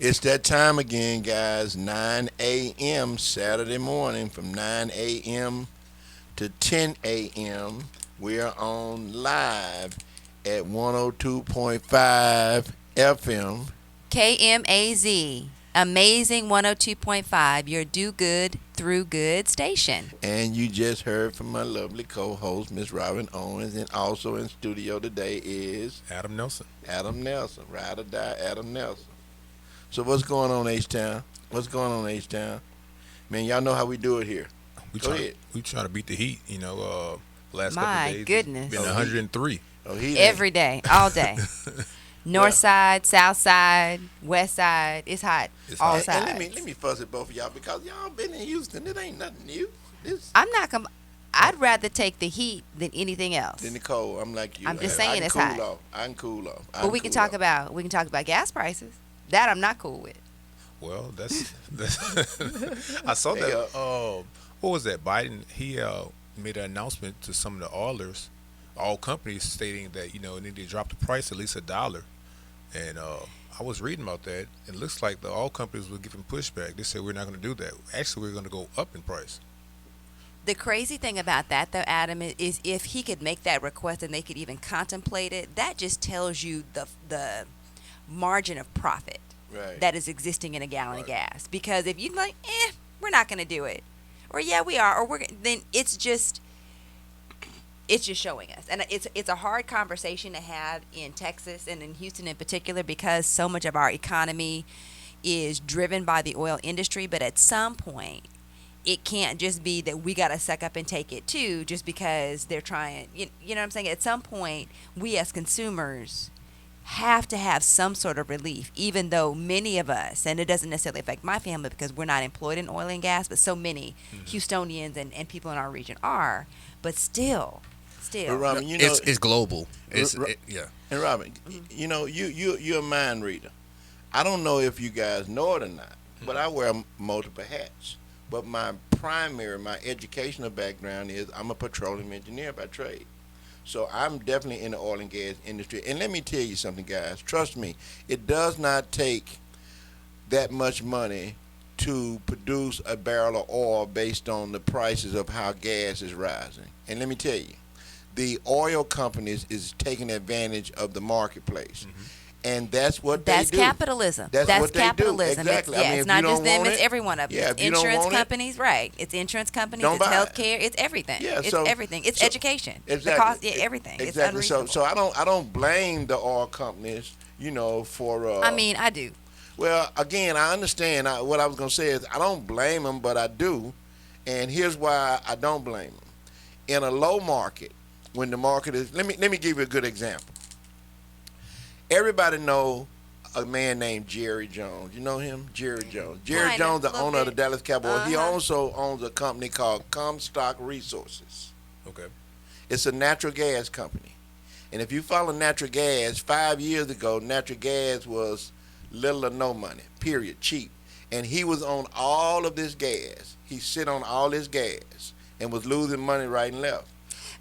It's that time again, guys. 9 a.m. Saturday morning from 9 a.m. to 10 a.m. We are on live at 102.5 FM. KMAZ, Amazing 102.5, your do good through good station. And you just heard from my lovely co-host, Miss Robin Owens. And also in studio today is Adam Nelson. Adam Nelson. Ride or die, Adam Nelson. So what's going on, H-Town? What's going on, H-Town? Man, y'all know how we do it here. Go ahead. We trying to beat the heat. Last couple My of days. goodness. It's been 103. Oh, he Every day, all day. North side, south side, west side. It's hot. It's all hot. sides. And let me fuss at both of y'all because y'all been in Houston. It ain't nothing new. This I'm not. I'd rather take the heat than anything else. in the cold. I'm like you. I'm just I saying can it's cool hot. off. I can cool off. But we can talk about gas prices. That I'm not cool with. Well, that's I saw that. What was that? Biden, he made an announcement to some of the oilers, all companies, stating that they need to drop the price at least $1. And I was reading about that. It looks like the oil companies were giving pushback. They said we're not going to do that. Actually, we're going to go up in price. The crazy thing about that, though, Adam, is if he could make that request and they could even contemplate it, that just tells you the margin of profit that is existing in a gallon of gas. Because if you're like, we're not going to do it, or yeah, we are, or then it's just showing us, and it's a hard conversation to have in Texas and in Houston in particular because so much of our economy is driven by the oil industry. But at some point, it can't just be that we got to suck up and take it too, just because they're trying. You know what I'm saying? At some point, we as consumers have to have some sort of relief, even though many of us, and it doesn't necessarily affect my family because we're not employed in oil and gas, but so many Houstonians and people in our region are. But still. But Robin, It's global. Yeah. And Robin, you're a mind reader. I don't know if you guys know it or not, but I wear multiple hats. But my educational background is I'm a petroleum engineer by trade. So I'm definitely in the oil and gas industry. And let me tell you something, guys. Trust me, it does not take that much money to produce a barrel of oil based on the prices of how gas is rising. And let me tell you, the oil companies is taking advantage of the marketplace. And that's what they do. That's capitalism. That's what capitalism. They do. Exactly. It's not just them, it's every one of them. Yeah, it's insurance companies, right. It's insurance companies, it's healthcare, it's everything. Yeah, it's everything. It's education. Exactly. The cost, everything. Exactly. It's unreasonable. So I don't blame the oil companies, for I do. Well, again, I understand. What I was going to say is I don't blame them, but I do. And here's why I don't blame them. In a low market, when the market is, let me give you a good example. Everybody know a man named Jerry Jones. You know him? Jerry Jones. Jerry Jones, the owner of the Dallas Cowboys. He also owns a company called Comstock Resources. Okay. It's a natural gas company. And if you follow natural gas, 5 years ago, natural gas was little or no money, period, cheap. And he was on all of this gas. He sit on all this gas and was losing money right and left.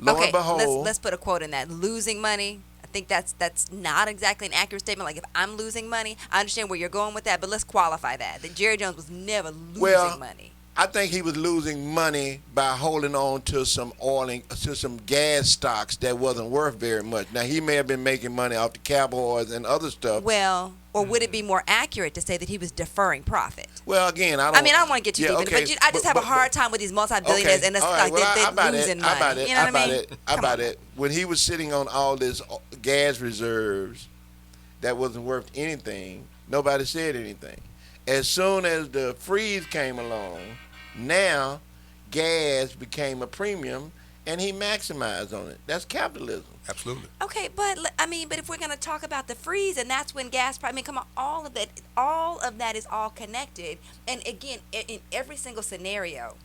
Lo and behold, let's put a quote in that. Losing money. I think that's not exactly an accurate statement. Like if I'm losing money, I understand where you're going with that, but let's qualify that. That Jerry Jones was never losing money. I think he was losing money by holding on to some to some gas stocks that wasn't worth very much. Now he may have been making money off the Cowboys and other stuff. Well, or would it be more accurate to say that he was deferring profit? Well, again, I don't want to get too deep into it, but I just have a hard time with these multi-billionaires and it's like they're losing money. You know what I mean? How about it? When he was sitting on all this gas reserves that wasn't worth anything, nobody said anything. As soon as the freeze came along, now gas became a premium and he maximized on it. That's capitalism. Absolutely. Okay, but if we're going to talk about the freeze, and that's when gas price, come on, all of that is all connected. And again, in every single scenario,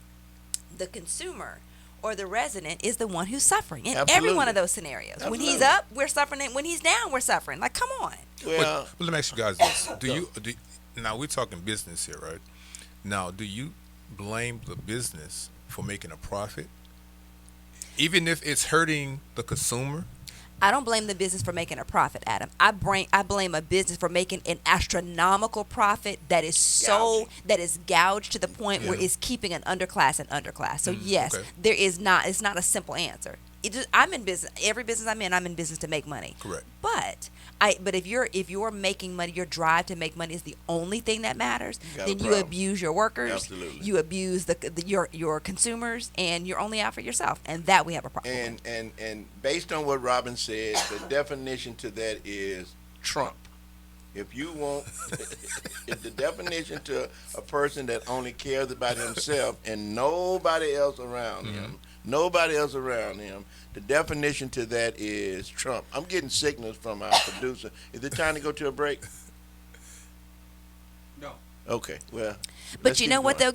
the consumer or the resident is the one who's suffering in every one of those scenarios. Absolutely. When he's up, we're suffering, and when he's down, we're suffering. Like, come on. Well, let me ask you guys this: now we're talking business here, right? Now, do you blame the business for making a profit, even if it's hurting the consumer? I don't blame the business for making a profit, Adam. I blame a business for making an astronomical profit that is that is gouged to the point where it's keeping an underclass and underclass. So yes, okay. there is not. It's not a simple answer. I'm in business. Every business I'm in business to make money. Correct. But if you're making money, your drive to make money is the only thing that matters. Then you abuse your workers. Absolutely. You abuse your consumers, and you're only out for yourself. And that we have a problem. And based on what Robin said, the definition to that is Trump. If you want, if the definition to a person that only cares about himself and nobody else around him, the definition to that is Trump. I'm getting signals from our producer. Is it time to go to a break? No. Okay, well. But you know what though?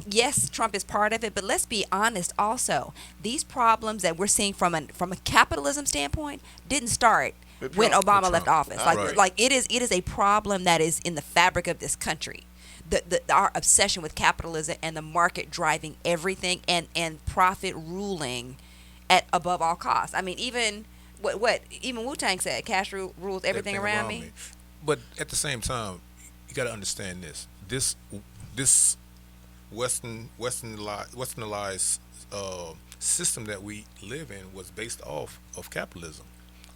Yes, Trump is part of it. But let's be honest. Also, these problems that we're seeing from a capitalism standpoint didn't start when Obama left office. Like it is a problem that is in the fabric of this country. Our obsession with capitalism and the market driving everything and profit ruling at above all costs. I mean, even even Wu-Tang said, cash rules everything around me. But at the same time, you got to understand this. This westernized system that we live in was based off of capitalism.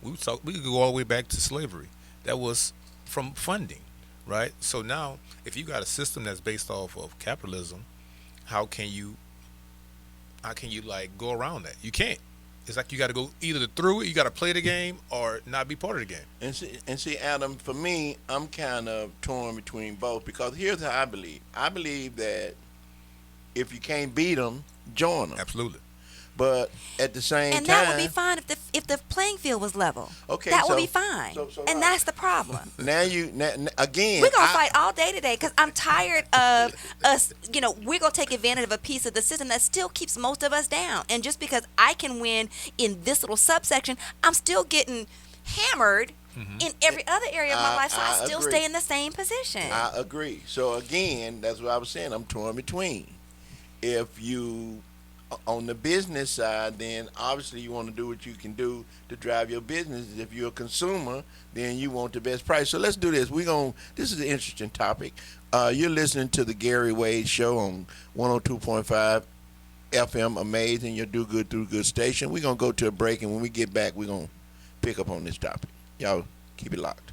We could go all the way back to slavery. That was from funding, right? So now, if you got a system that's based off of capitalism, how can you like go around that? You can't. It's like you got to go either through it, you got to play the game, or not be part of the game. And see, Adam, for me, I'm kind of torn between both because here's how I believe. I believe that if you can't beat them, join them. Absolutely. But at the same time, and that would be fine if the playing field was level. Okay, that would be fine. And that's the problem. Now again, we're gonna fight all day today because I'm tired of us. We're gonna take advantage of a piece of the system that still keeps most of us down. And just because I can win in this little subsection, I'm still getting hammered in every other area of my life. So I still agree. stay in the same position. I agree. So again, that's what I was saying. I'm torn between. If you on the business side, then obviously you want to do what you can do to drive your business. If you're a consumer, then you want the best price. So let's do this. This is an interesting topic. You're listening to the Gary Wade Show on 102.5 FM, amazing. Your Do Good Through Good station. We're going to go to a break, and when we get back, we're going to pick up on this topic. Y'all keep it locked.